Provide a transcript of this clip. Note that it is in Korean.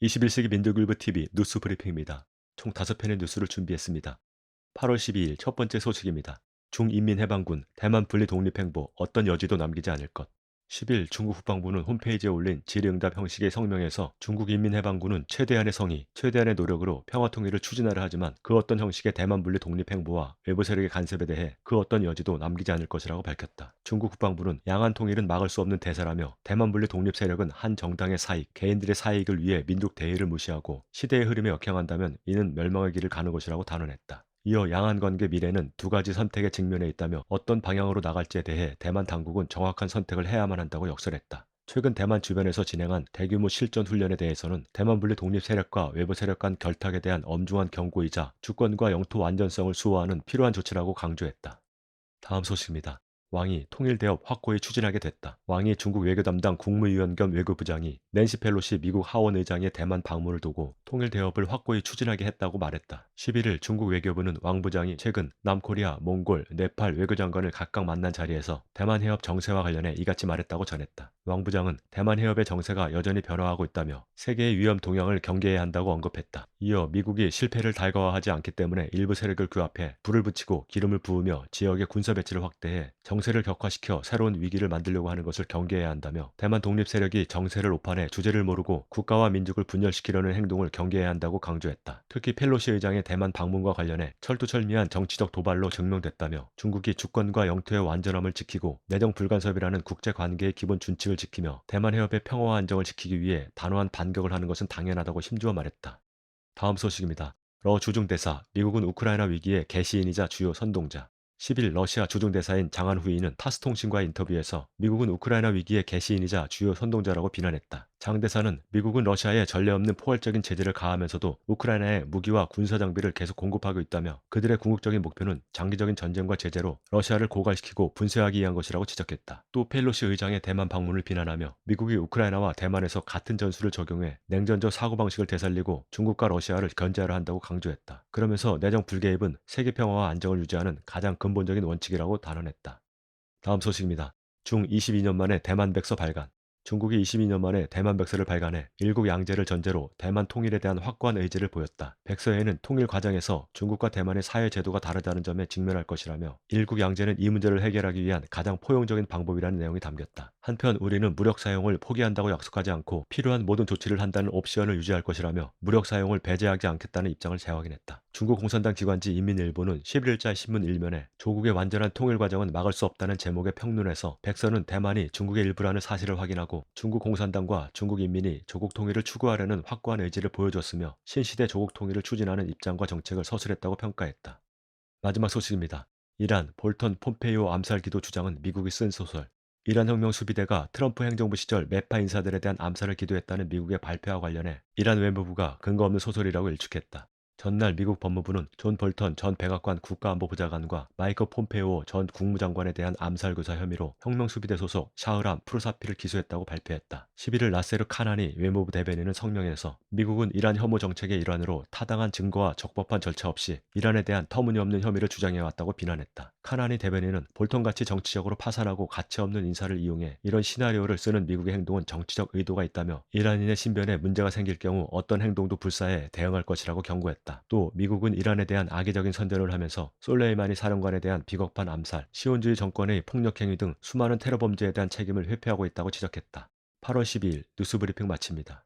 21세기 민족일보 TV 뉴스 브리핑입니다. 총 5편의 뉴스를 준비했습니다. 8월 12일 첫 번째 소식입니다. 중인민해방군 대만 분리 독립행보 어떤 여지도 남기지 않을 것. 10일 중국 국방부는 홈페이지에 올린 질의응답 형식의 성명에서 중국 인민해방군은 최대한의 성의, 최대한의 노력으로 평화통일을 추진하려 하지만 그 어떤 형식의 대만 분리 독립행보와 외부 세력의 간섭에 대해 그 어떤 여지도 남기지 않을 것이라고 밝혔다. 중국 국방부는 양안 통일은 막을 수 없는 대사라며 대만 분리 독립 세력은 한 정당의 사익, 개인들의 사익을 위해 민족 대의를 무시하고 시대의 흐름에 역행한다면 이는 멸망의 길을 가는 것이라고 단언했다. 이어 양안 관계 미래는 두 가지 선택에 직면해 있다며 어떤 방향으로 나갈지에 대해 대만 당국은 정확한 선택을 해야만 한다고 역설했다. 최근 대만 주변에서 진행한 대규모 실전 훈련에 대해서는 대만 분리 독립 세력과 외부 세력 간 결탁에 대한 엄중한 경고이자 주권과 영토 완전성을 수호하는 필요한 조치라고 강조했다. 다음 소식입니다. 왕이 통일대업 확고히 추진하게 됐다. 왕이 중국 외교 담당 국무위원 겸 외교부장이 낸시 펠로시 미국 하원 의장의 대만 방문을 두고 통일대업을 확고히 추진하게 했다고 말했다. 11일 중국 외교부는 왕 부장이 최근 남코리아, 몽골, 네팔 외교장관을 각각 만난 자리에서 대만 해협 정세와 관련해 이같이 말했다고 전했다. 왕 부장은 대만 해협의 정세가 여전히 변화하고 있다며 세계의 위험 동향을 경계해야 한다고 언급했다. 이어 미국이 실패를 달가워하지 않기 때문에 일부 세력을 규합해 불을 붙이고 기름을 부으며 지역의 군사 배치를 확대해 정세를 격화시켜 새로운 위기를 만들려고 하는 것을 경계해야 한다며 대만 독립 세력이 정세를 오판해 주제를 모르고 국가와 민족을 분열시키려는 행동을 경계해야 한다고 강조했다. 특히 펠로시 의장의 대만 방문과 관련해 철두철미한 정치적 도발로 증명됐다며 중국이 주권과 영토의 완전함을 지키고 내정 불간섭이라는 국제관계의 기본 준칙을 지키며 대만 해협의 평화와 안정을 지키기 위해 단호한 반격을 하는 것은 당연하다고 힘주어 말했다. 다음 소식입니다. 러 주중대사, 미국은 우크라이나 위기의 개시인이자 주요 선동자. 10일 러시아 주중대사인 장한 후이는 타스통신과의 인터뷰에서 미국은 우크라이나 위기의 개시인이자 주요 선동자라고 비난했다. 장 대사는 미국은 러시아에 전례 없는 포괄적인 제재를 가하면서도 우크라이나에 무기와 군사 장비를 계속 공급하고 있다며 그들의 궁극적인 목표는 장기적인 전쟁과 제재로 러시아를 고갈시키고 분쇄하기 위한 것이라고 지적했다. 또 펠로시 의장의 대만 방문을 비난하며 미국이 우크라이나와 대만에서 같은 전술을 적용해 냉전적 사고방식을 되살리고 중국과 러시아를 견제하려 한다고 강조했다. 그러면서 내정 불개입은 세계 평화와 안정을 유지하는 가장 근본적인 원칙이라고 단언했다. 다음 소식입니다. 중 22년 만에 대만 백서 발간. 중국이 22년 만에 대만 백서를 발간해 일국 양제를 전제로 대만 통일에 대한 확고한 의지를 보였다. 백서에는 통일 과정에서 중국과 대만의 사회 제도가 다르다는 점에 직면할 것이라며 일국 양제는 이 문제를 해결하기 위한 가장 포용적인 방법이라는 내용이 담겼다. 한편 우리는 무력 사용을 포기한다고 약속하지 않고 필요한 모든 조치를 한다는 옵션을 유지할 것이라며 무력 사용을 배제하지 않겠다는 입장을 재확인했다. 중국 공산당 기관지 인민일보는 11일자 신문 일면에 조국의 완전한 통일 과정은 막을 수 없다는 제목의 평론에서 백서는 대만이 중국의 일부라는 사실을 확인하고 중국 공산당과 중국 인민이 조국 통일을 추구하려는 확고한 의지를 보여줬으며 신시대 조국 통일을 추진하는 입장과 정책을 서술했다고 평가했다. 마지막 소식입니다. 이란 볼턴 폼페이오 암살 기도 주장은 미국이 쓴 소설. 이란 혁명 수비대가 트럼프 행정부 시절 매파 인사들에 대한 암살을 기도했다는 미국의 발표와 관련해 이란 외무부가 근거 없는 소설이라고 일축했다. 전날 미국 법무부는 존 볼턴 전 백악관 국가안보보좌관과 마이크 폼페이오 전 국무장관에 대한 암살 교사 혐의로 혁명수비대 소속 샤흐람 프루사피를 기소했다고 발표했다. 11일 나세르 카나니 외무부 대변인은 성명에서 미국은 이란 혐오 정책의 일환으로 타당한 증거와 적법한 절차 없이 이란에 대한 터무니없는 혐의를 주장해왔다고 비난했다. 카나니 대변인은 볼턴같이 정치적으로 파산하고 가치없는 인사를 이용해 이런 시나리오를 쓰는 미국의 행동은 정치적 의도가 있다며 이란인의 신변에 문제가 생길 경우 어떤 행동도 불사해 대응할 것이라고 경고했다. 또 미국은 이란에 대한 악의적인 선전을 하면서 솔레이마니 사령관에 대한 비겁한 암살, 시온주의 정권의 폭력행위 등 수많은 테러 범죄에 대한 책임을 회피하고 있다고 지적했다. 8월 12일 뉴스브리핑 마칩니다.